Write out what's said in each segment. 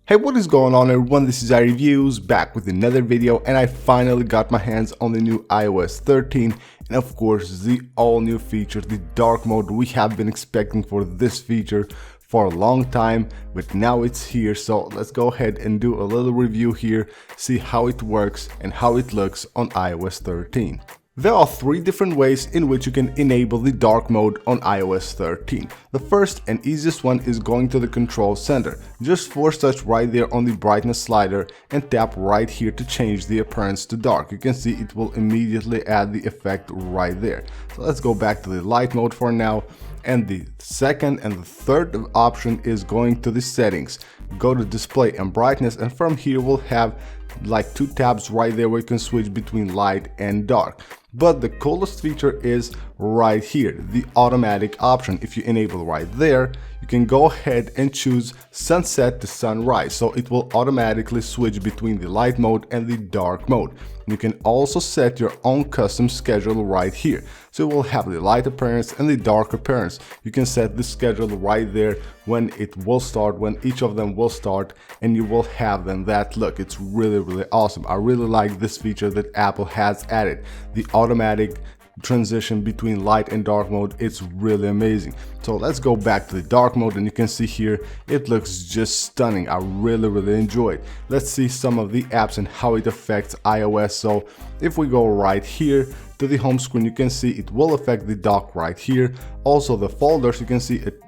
Hey, what is going on everyone, this is iReviews back with another video, and I finally got my hands on the new iOS 13 and of course the all new feature, the dark mode. We have been expecting for this feature for a long time, but now it's here. So let's go ahead and do a little review here, see how it works and how it looks on iOS 13. There are three different ways in which you can enable the dark mode on iOS 13. The first and easiest one is going to the control center. Just force touch right there on the brightness slider and tap right here to change the appearance to dark. You can see it will immediately add the effect right there. So let's go back to the light mode for now. And the second and the third option is going to the settings. Go to display and brightness, and from here we'll have like two tabs right there where you can switch between light and dark. But the coolest feature is right here, the automatic option. If you enable right there, you can go ahead and choose sunset to sunrise, so it will automatically switch between the light mode and the dark mode. You can also set your own custom schedule right here, so it will have the light appearance and the dark appearance. You can set the schedule right there, when it will start, when each of them will start, and you will have them that look. It's really awesome. I really like this feature that Apple has added, the automatic transition between light and dark mode. It's really amazing. So let's go back to the dark mode, and you can see here it looks just stunning. I really enjoy it. Let's see some of the apps and how it affects iOS. So if we go right here to the home screen, you can see it will affect the dock right here. Also the folders, you can see it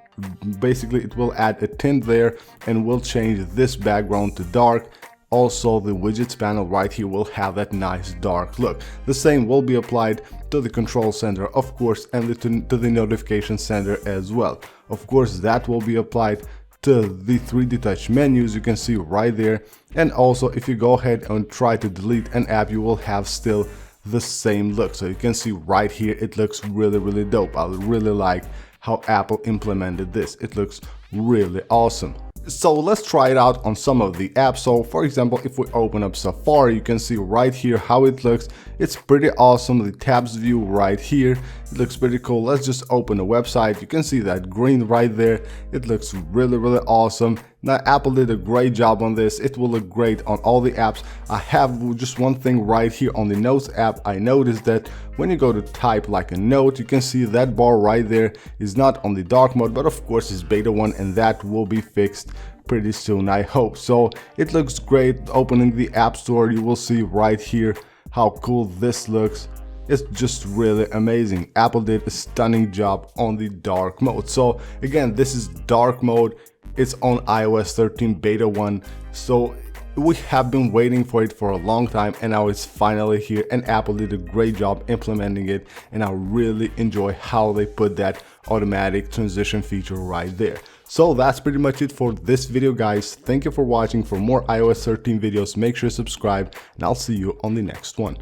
basically it will add a tint there and will change this background to dark. Also the widgets panel right here will have that nice dark look. The same will be applied to the control center, of course, and to the notification center as well. Of course, that will be applied to the 3D touch menus, you can see right there. And also if you go ahead and try to delete an app, you will have still the same look. So you can see right here it looks really dope. I really like how Apple implemented this. It looks really awesome. So let's try it out on some of the apps. So for example, if we open up Safari, you can see right here how it looks. It's pretty awesome. The tabs view right here, it looks pretty cool. Let's just open a website. You can see that green right there. It looks really awesome. Now Apple did a great job on this. It will look great on all the apps. I have just one thing right here on the Notes app. I noticed that when you go to type like a note, you can see that bar right there is not on the dark mode, but of course it's beta 1 and that will be fixed pretty soon, I hope. So it looks great. Opening the App Store, you will see right here how cool this looks. It's just really amazing. Apple did a stunning job on the dark mode. So again, this is dark mode. It's on iOS 13 beta 1. So we have been waiting for it for a long time, and now it's finally here, and Apple did a great job implementing it, and I really enjoy how they put that automatic transition feature right there. So that's pretty much it for this video, guys. Thank you for watching. For more iOS 13 videos, make sure to subscribe, and I'll see you on the next one.